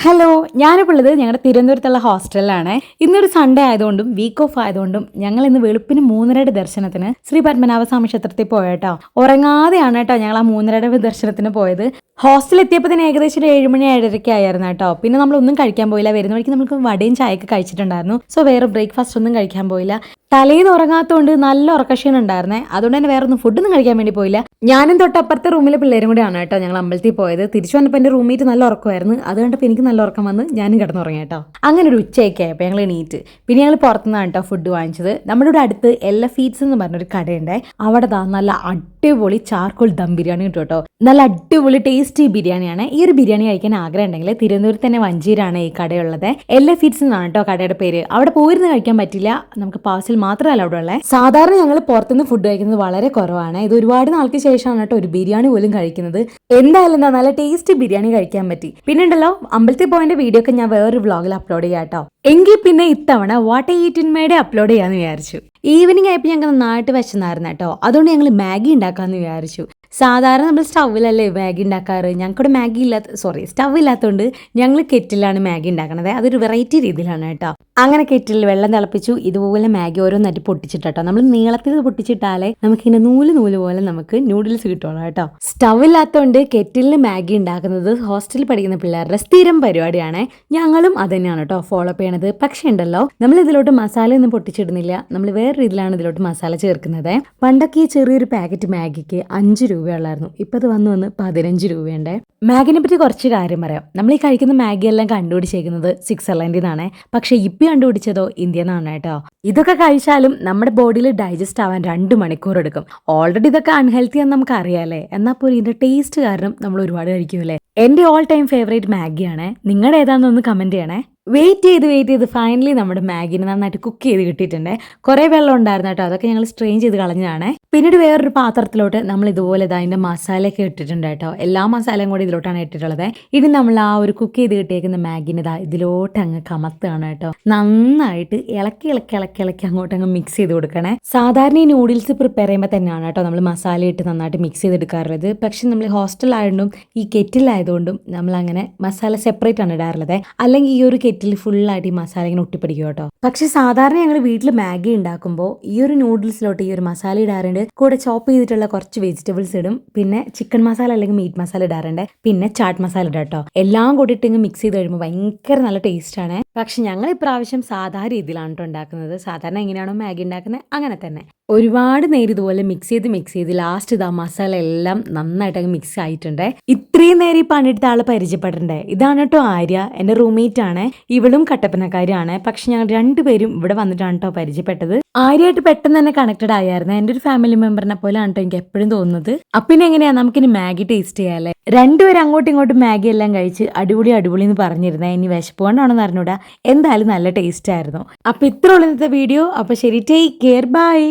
Hello, ഞാനിപ്പോൾ ഉള്ളത് ഞങ്ങളുടെ തിരുവനന്തപുരത്തുള്ള ഹോസ്റ്റലിലാണ്. ഇന്നൊരു സൺഡേ ആയതുകൊണ്ടും വീക്ക് ഓഫ് ആയതുകൊണ്ടും ഞങ്ങൾ ഇന്ന് വെളുപ്പിന് 3:30 ദർശനത്തിന് ശ്രീ പത്മനാഭസ്വാമി ക്ഷേത്രത്തിൽ പോയേട്ടോ. ഉറങ്ങാതെയാണ് കേട്ടോ ഞങ്ങൾ ആ 3:30 ദർശനത്തിന് പോയത്. ഹോസ്റ്റലിൽ എത്തിയപ്പോൾ തന്നെ ഏകദേശം ഒരു 7 മണി 7:30 ആയിരുന്നു കേട്ടോ. പിന്നെ നമ്മളൊന്നും കഴിക്കാൻ പോയില്ല. വരുന്ന വഴിക്ക് നമുക്ക് വടയും ചായയൊക്കെ കഴിച്ചിട്ടുണ്ടായിരുന്നു. സോ വേറെ ബ്രേക്ക്ഫാസ്റ്റ് ഒന്നും കഴിക്കാൻ പോയില്ല. തലേന്ന് ഉറങ്ങാത്തതുകൊണ്ട് നല്ല ഉറക്കക്ഷീണം ഉണ്ടായിരുന്നേ. അതുകൊണ്ട് തന്നെ വേറെ ഒന്നും ഫുഡൊന്നും കഴിക്കാൻ വേണ്ടി പോയില്ല. ഞാനും തൊട്ടപ്പുറത്തെ റൂമിലെ പിള്ളേരും കൂടെയാണ് കേട്ടോ ഞങ്ങൾ അമ്പലത്തിൽ പോയത്. തിരിച്ചു വന്നപ്പോൾ എൻ്റെ റൂംമേറ്റ് നല്ല ഉറക്കമായിരുന്നു. അത് കണ്ടപ്പോൾ എനിക്ക് നല്ല ഉറക്കം വന്ന് ഞാനും കിടന്നുറങ്ങി കേട്ടോ. അങ്ങനെ ഒരു ഉച്ചയൊക്കെ ആയപ്പോൾ ഞങ്ങൾ എണീറ്റ്. പിന്നെ ഞങ്ങൾ പുറത്തുനിന്നാണ് കേട്ടോ ഫുഡ് വാങ്ങിച്ചത്. നമ്മുടെ ഇവിടെ അടുത്ത് എല്ലഫീറ്റ്സ് എന്ന് പറഞ്ഞൊരു കടയുണ്ട്. അവിടെ നല്ല അടിപൊളി ചാർക്കോൾ ദം ബിരിയാണി കിട്ടും കേട്ടോ. നല്ല അടിപൊളി ടേസ്റ്റി ബിരിയാണിയാണ്. ഈ ഒരു ബിരിയാണി കഴിക്കാൻ ആഗ്രഹം ഉണ്ടെങ്കിൽ തിരുവനന്തപുരത്ത് തന്നെ വഞ്ചിയിലാണ് ഈ കടയുള്ളത്. എല്ലഫീറ്റ്സ് എന്നാണ് കേട്ടോ കടയുടെ പേര്. അവിടെ പോയിരുന്ന് കഴിക്കാൻ പറ്റില്ല, നമുക്ക് പാഴ്സൽ മാത്രമല്ല അവിടെ ഉള്ളത്. സാധാരണ ഞങ്ങൾ പുറത്തുനിന്ന് ഫുഡ് കഴിക്കുന്നത് വളരെ കുറവാണ്. ഇത് ഒരുപാട് നാൾക്ക് ശേഷമാണ് കേട്ടോ ഒരു ബിരിയാണി പോലും കഴിക്കുന്നത്. എന്തായാലും എന്താ നല്ല ടേസ്റ്റി ബിരിയാണി കഴിക്കാൻ പറ്റി. പിന്നെ ഉണ്ടല്ലോ അമ്പലത്തിൽ പോയതിന്റെ വീഡിയോ ഒക്കെ ഞാൻ വേറൊരു വ്ളോഗിൽ അപ്ലോഡ് ചെയ്യാം കേട്ടോ. എങ്കിൽ പിന്നെ ഇത്തവണ വാട്ട് ഈറ്റ് ഇൻ മേടെ അപ്ലോഡ് ചെയ്യാന്ന് വിചാരിച്ചു. ഈവനിങ് ആയപ്പോൾ ഞങ്ങൾ നന്നായിട്ട് വിശന്നായിരുന്നു കേട്ടോ. അതുകൊണ്ട് ഞങ്ങൾ മാഗി ഉണ്ടാക്കാമെന്ന് വിചാരിച്ചു. സാധാരണ നമ്മൾ സ്റ്റൗവിലല്ലേ മാഗി ഉണ്ടാക്കാറ്. ഞങ്ങൾക്കിവിടെ സ്റ്റവ് ഇല്ലാത്തതുകൊണ്ട് ഞങ്ങൾ കെറ്റിലാണ് മാഗി ഉണ്ടാക്കണത്. അതൊരു വെറൈറ്റി രീതിയിലാണ് കേട്ടോ. അങ്ങനെ കെറ്റിൽ വെള്ളം തിളപ്പിച്ചു. ഇതുപോലെ മാഗി ഓരോന്നായിട്ട് പൊട്ടിച്ചിട്ടോ. നമ്മൾ നീളത്തിൽ പൊട്ടിച്ചിട്ടാലേ നമുക്കിങ്ങനെ നൂല് പോലെ നമുക്ക് നൂഡിൽസ് കിട്ടുള്ളൂ കേട്ടോ. സ്റ്റവ് ഇല്ലാത്തതുകൊണ്ട് കെറ്റിലിന് മാഗി ഉണ്ടാക്കുന്നത് ഹോസ്റ്റലിൽ പഠിക്കുന്ന പിള്ളേരുടെ സ്ഥിരം പരിപാടിയാണ്. ഞങ്ങളും അത് തന്നെയാണ് കേട്ടോ ഫോളോ അപ്പ് ചെയ്യണത്. പക്ഷേ ഉണ്ടല്ലോ നമ്മൾ ഇതിലോട്ട് മസാല ഒന്നും പൊട്ടിച്ചിടുന്നില്ല. നമ്മൾ വേറെ രീതിയിലാണ് ഇതിലോട്ട് മസാല ചേർക്കുന്നത്. പണ്ടൊക്കെ ഈ ചെറിയൊരു പാക്കറ്റ് മാഗിക്ക് 5 രൂപയുള്ളായിരുന്നു. ഇപ്പം അത് വന്ന് 15 രൂപയുണ്ട്. മാഗിനെ പറ്റി കുറച്ച് കാര്യം പറയാം. നമ്മൾ ഈ കഴിക്കുന്ന മാഗി എല്ലാം കണ്ടുപിടിച്ചേക്കുന്നത് സ്വിറ്റ്സർലൻഡിൽ നിന്നാണ്. പക്ഷെ ഇപ്പം കണ്ടുപിടിച്ചതോ ഇന്ത്യയിൽ നിന്നാണ് കേട്ടോ. ഇതൊക്കെ കഴിച്ചാലും നമ്മുടെ ബോഡിയിൽ ഡൈജസ്റ്റ് ആവാൻ 2 മണിക്കൂർ എടുക്കും. ഓൾറെഡി ഇതൊക്കെ അൺഹെൽത്തി ആണെന്ന് നമുക്ക് അറിയാലേ. എന്നാൽ പോലും ഇതിന്റെ ടേസ്റ്റ് കാരണം നമ്മൾ ഒരുപാട് കഴിക്കുമല്ലേ. എൻ്റെ ഓൾ ടൈം ഫേവറേറ്റ് മാഗിയാണ്. നിങ്ങളുടെ ഏതാണെന്നൊന്ന് കമന്റ് ചെയ്യണേ. വെയിറ്റ് ചെയ്ത് ഫൈനലി നമ്മുടെ മാഗിനെ നന്നായിട്ട് കുക്ക് ചെയ്ത് കിട്ടിയിട്ടുണ്ട്. കുറേ വെള്ളം ഉണ്ടായിരുന്നു കേട്ടോ. അതൊക്കെ ഞങ്ങൾ സ്ട്രെയിൻ ചെയ്ത് കളഞ്ഞതാണ്. പിന്നീട് വേറൊരു പാത്രത്തിലോട്ട് നമ്മൾ ഇതുപോലെ അതിൻ്റെ മസാലയൊക്കെ ഇട്ടിട്ടുണ്ട് കേട്ടോ. എല്ലാ മസാലയും കൂടി ഇതിലോട്ടാണ് ഇട്ടിട്ടുള്ളത്. ഇനി നമ്മൾ ആ ഒരു കുക്ക് ചെയ്ത് കിട്ടിയേക്കുന്ന മാഗിനെ ഇതിലോട്ട് അങ്ങ് കമത്തുകയാണ് കേട്ടോ. നന്നായിട്ട് ഇളക്കി അങ്ങോട്ട് മിക്സ് ചെയ്ത് കൊടുക്കണേ. സാധാരണ ഈ നൂഡിൽസ് പ്രിപ്പയർ ചെയ്യുമ്പോൾ തന്നെയാണ് കേട്ടോ നമ്മൾ മസാല ഇട്ട് നന്നായിട്ട് മിക്സ് ചെയ്തെടുക്കാറുള്ളത്. പക്ഷെ നമ്മൾ ഹോസ്റ്റലായതുകൊണ്ടും ഈ കെറ്റിലായതുകൊണ്ടും നമ്മൾ അങ്ങനെ മസാല സെപ്പറേറ്റ് ആണ് ഇടാറുള്ളത്. അല്ലെങ്കിൽ ഈ ഒരു കെറ്റിൽ ഫുള്ളായിട്ട് ഈ മസാല ഇങ്ങനെ ഒട്ടിപ്പിടിക്കും കേട്ടോ. പക്ഷെ സാധാരണ ഞങ്ങൾ വീട്ടിൽ മാഗി ഉണ്ടാക്കുമ്പോൾ ഈ ഒരു നൂഡിൽസിലോട്ട് ഈ ഒരു മസാല ഇടാറുണ്ട്. കൂടെ ചോപ്പ് ചെയ്തിട്ടുള്ള കുറച്ച് വെജിറ്റബിൾസ് ഇടും. പിന്നെ ചിക്കൻ മസാല അല്ലെങ്കിൽ മീറ്റ് മസാല ഇടാറുണ്ട്. പിന്നെ ചാട്ട് മസാല ഇടാം കേട്ടോ. എല്ലാം കൂടിയിട്ട് ഇങ്ങ് മിക്സ് ചെയ്ത് കഴിയുമ്പോൾ ഭയങ്കര നല്ല ടേസ്റ്റ് ആണ്. പക്ഷെ ഞങ്ങൾ ഇപ്രാവശ്യം സാധാരണ രീതിയിലാണ് കേട്ടോ ഉണ്ടാക്കുന്നത്. സാധാരണ എങ്ങനെയാണോ മാഗി ഉണ്ടാക്കുന്നത് അങ്ങനെ തന്നെ ഒരുപാട് നേരം ഇതുപോലെ മിക്സ് ചെയ്ത് ലാസ്റ്റ് ഇതാ മസാല എല്ലാം നന്നായിട്ട് അങ്ങ് മിക്സ് ആയിട്ടുണ്ട്. ഇത്രയും നേരം ഈ പണിയെടുത്ത ആള് പരിചയപ്പെടണ്ടേ. ഇതാണ് കേട്ടോ ആര്യ, എൻ്റെ റൂംമേറ്റ് ആണ്. ഇവളും കട്ടപ്പനക്കാരിയാണ്. പക്ഷെ ഞങ്ങൾ രണ്ടുപേരും ഇവിടെ വന്നിട്ടാണ് കേട്ടോ പരിചയപ്പെട്ടത്. ആര്യയായിട്ട് പെട്ടെന്ന് തന്നെ കണക്റ്റഡ് ആയിരുന്നു. എൻ്റെ ഒരു ഫാമിലി മെമ്പറിനെ പോലെ ആണ് കേട്ടോ എനിക്ക് എപ്പോഴും തോന്നുന്നത്. പിന്നെ എങ്ങനെയാ നമുക്കിനി മാഗി ടേസ്റ്റ് ചെയ്യാല്ലേ. രണ്ടുപേരും അങ്ങോട്ടും ഇങ്ങോട്ടും മാഗി എല്ലാം കഴിച്ച് അടിപൊളി എന്ന് പറഞ്ഞിരുന്നേ. ഇനി വിശപ്പ് കൊണ്ടാണെന്ന് അറിഞ്ഞൂടാ. എന്തായാലും നല്ല ടേസ്റ്റ് ആയിരുന്നു. അപ്പൊ ഇത്ര ഉള്ള ഇന്നത്തെ വീഡിയോ. അപ്പൊ ശരി, ടേക്ക് കെയർ, ബൈ.